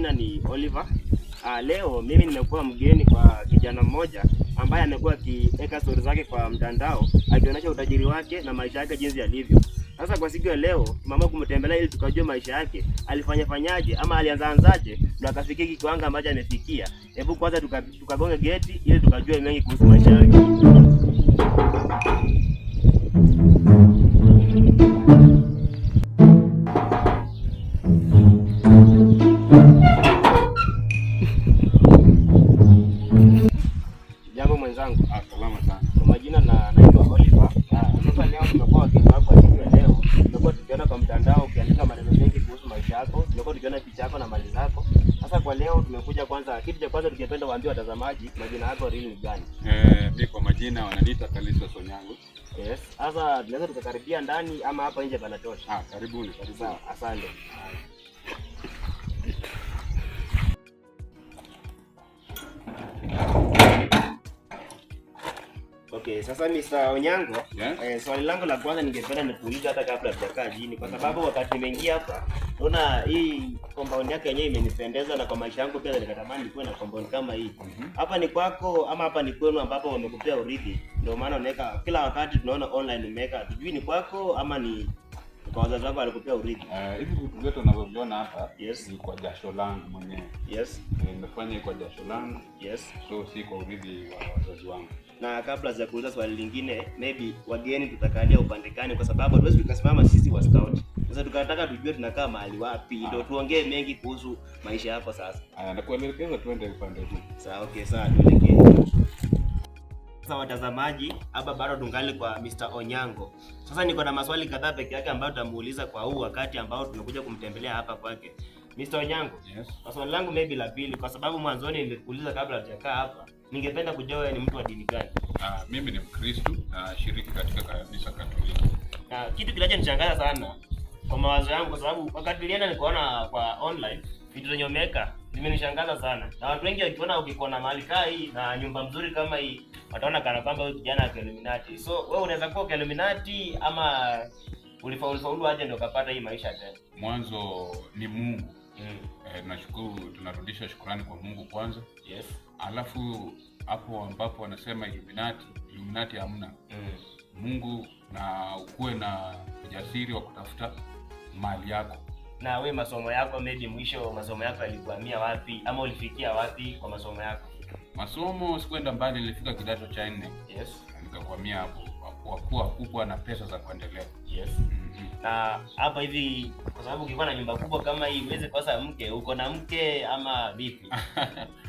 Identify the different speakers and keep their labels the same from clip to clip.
Speaker 1: majina ni Oliver. Leo mimi nimekuwa mgeni kwa kijana mmoja ambaye amekuwa akiweka stories zake kwa mtandao akionyesha utajiri wake na maisha yake jinsi yalivyo. Sasa kwa siku ya leo tumeamua kumtembelea ili tukajue maisha yake, alifanyaje ama alianzaje na akafikia kiwango ambacho amefikia. Hebu kwanza tukagonge geti ili tukajue mengi kuhusu maisha yake. Jambo mwenzangu.
Speaker 2: Salama sana.
Speaker 1: Kwa majina naitwa Oliver. Sasa leo tumekuwa wageni wako siku ya leo. Tumekuwa tukiona kwa mtandao ukiandika maneno mengi kuhusu maisha yako. Tumekuwa tukiona picha yako na mali zako. Sasa kwa leo tumekuja kitu cha kwanza tungependa waambie watazamaji majina yako real ni gani?
Speaker 2: Mimi kwa majina wananiita Kalisto Sonyango.
Speaker 1: Yes. Sasa tunaweza tukakaribia ndani ama hapa nje panatosha?
Speaker 2: Karibuni.
Speaker 1: Sawa, asante. Okay, sasa Mr. Onyango,
Speaker 2: Yes.
Speaker 1: Swali langu la kwanza ningependa nikuulize hata kabla tujakaa chini, kwa sababu wakati nimeingia hapa naona hii compound yake yenyewe imenipendeza na kwa maisha yangu pia nikatamani nikuwe na compound kama hii. Hapa ni kwako ama hapa ni kwenu ambapo wamekupea urithi? Ndio maana unaweka kila wakati tunaona online umeweka. Tujui ni kwako ama ni kwa wazazi wako walikupea urithi?
Speaker 2: Hivi vitu vyote unavyoviona hapa
Speaker 1: Yes.
Speaker 2: ni kwa jasho langu mwenyewe.
Speaker 1: Yes.
Speaker 2: Nimefanya kwa jasho langu.
Speaker 1: Yes.
Speaker 2: So si kwa urithi wa wazazi wangu.
Speaker 1: Na kabla ya kuuliza swali lingine, maybe wageni tutakalia upande gani, kwa sababu hatuwezi tukasimama sisi wa scout. Sasa tukataka tujue tunakaa mahali wapi, ndio tuongee mengi kuhusu maisha yako sasa.
Speaker 2: Nakuelekeza twende upande huu.
Speaker 1: Sawa, okay, sawa, tuelekee. Sasa watazamaji, hapa bado tungali kwa Mr. Onyango. Sasa niko na maswali kadhaa peke yake ambayo tutamuuliza kwa huu wakati ambao tumekuja kumtembelea hapa kwake. Mr. Onyango.
Speaker 2: Yes.
Speaker 1: Swali langu maybe la pili, kwa sababu mwanzoni nilikuuliza kabla hatujakaa hapa, ningependa kujua wewe ni mtu wa dini gani?
Speaker 2: Mimi ni Mkristo na shiriki katika kanisa Katoliki.
Speaker 1: Kitu kinachonishangaza sana kwa mawazo yangu, kwa sababu wakati nilienda nikaona kwa online vitu zenye umeweka zimenishangaza sana, na watu wengi wakiona ukikuwa na mahali kaa hii na nyumba mzuri kama hii wataona kana kwamba huyu kijana wa Illuminati. So wewe unaweza kuwa Illuminati ama ulifaulu aje ndio ukapata hii maisha tena?
Speaker 2: Mwanzo ni Mungu. Tunashukuru, tunarudisha shukrani kwa Mungu kwanza.
Speaker 1: Yes.
Speaker 2: Alafu hapo ambapo wanasema Illuminati hamna. Mungu, na ukuwe na ujasiri wa kutafuta mali yako.
Speaker 1: Na we masomo yako, maybe mwisho masomo yako yalikuhamia wapi ama ulifikia wapi kwa masomo yako?
Speaker 2: Masomo sikwenda mbali, nilifika kidato cha 4.
Speaker 1: Yes.
Speaker 2: Nikakwamia hapo kuwa kubwa na pesa za kuendelea.
Speaker 1: Yes. Na hapa hivi, kwa sababu ukikuwa na nyumba kubwa kama hii uweze kosa mke, uko na mke ama vipi?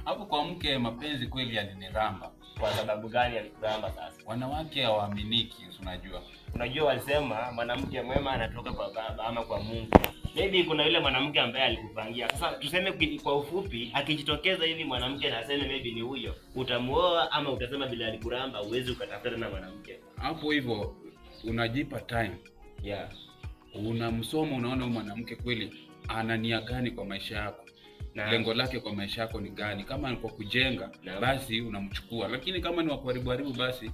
Speaker 2: Hapo kwa mke mapenzi kweli yaliniramba.
Speaker 1: Kwa sababu gani alikuramba sasa?
Speaker 2: Wanawake hawaaminiki, unajua.
Speaker 1: Unajua walisema mwanamke mwema anatoka kwa baba ama kwa Mungu. Maybe kuna yule mwanamke ambaye alikupangia. Sasa tuseme kwa ufupi, akijitokeza hivi mwanamke na aseme maybe ni huyo, utamuoa ama utasema bila alikuramba uweze ukatafuta na mwanamke?
Speaker 2: Hapo hivyo unajipa time.
Speaker 1: Yeah.
Speaker 2: Unamsoma, unaona huyu mwanamke kweli ana nia gani kwa maisha yako. Na lengo lake kwa maisha yako ni gani? Kama ni kwa kujenga, basi unamchukua. Lakini kama ni wa kuharibu basi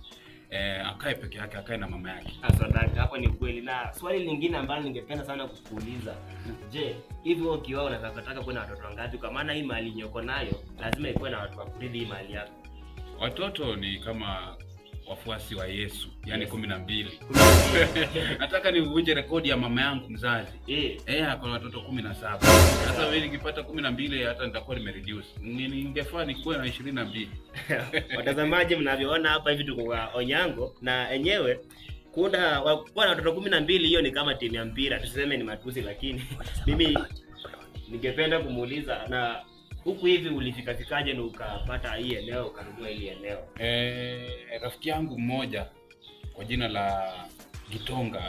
Speaker 2: akae peke yake, akae na mama yake.
Speaker 1: Asante, hapo ni kweli. Na swali lingine ambalo ningependa sana kukuuliza, je, hivyo ukioa unataka kuwa na watoto wangapi? Kwa maana hii mali nyoko nayo lazima ikuwe na watu wa kurithi hii mali yako.
Speaker 2: Watoto ni kama wafuasi wa Yesu, yani 12. Nataka nivunje rekodi ya mama yangu mzazi. Ako na watoto 17. Sasa wewe nikipata 12 hata nitakuwa nimereduce. Ningefaa nikuwe na 22.
Speaker 1: Watazamaji, mnavyoona hapa hivi tuko kwa Onyango na enyewe kuwa na watoto 12, hiyo ni kama timu ya mpira. Tuseme ni matusi, lakini mimi ningependa kumuuliza, na huku hivi ulifikafikaje na ukapata hii eneo, ukanunua hili eneo?
Speaker 2: Rafiki yangu mmoja kwa jina la Gitonga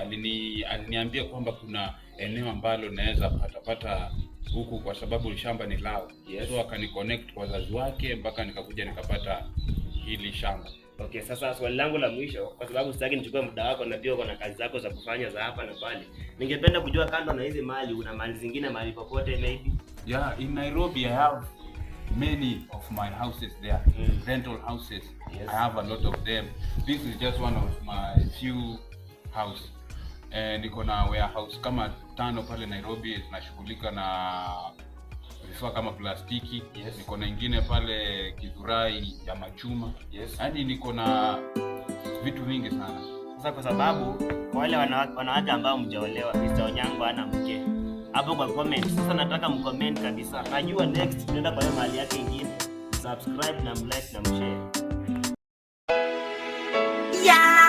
Speaker 2: aliniambia kwamba kuna eneo ambalo naweza pata huku kwa sababu shamba ni lao.
Speaker 1: Yes.
Speaker 2: So akaniconnect kwa wazazi wake mpaka nikakuja nikapata hili shamba.
Speaker 1: Okay, sasa swali langu la mwisho, kwa sababu sitaki nichukue muda wako na pia uko na kazi zako za kufanya za hapa na pale, ningependa kujua kando na hizi mali una mali zingine mahali popote maybe?
Speaker 2: Yeah, in Nairobi I have many of my houses there. Rental houses. Yes. I have a lot of them. This is just one of my few house. Niko na warehouse kama 5 pale Nairobi, tunashughulika na vifaa kama plastiki. Niko na ingine pale Githurai ya machuma. Yaani niko na vitu vingi sana.
Speaker 1: Sasa kwa sababu kwa wale wanawake ambao mjaolewa, Mr. Onyango ana mke. Hapo kwa comment. Sasa nataka mcomment kabisa. Najua next tunaenda kwa hiyo mahali yake ingine. Subscribe na mlike na mshare.
Speaker 3: Yeah.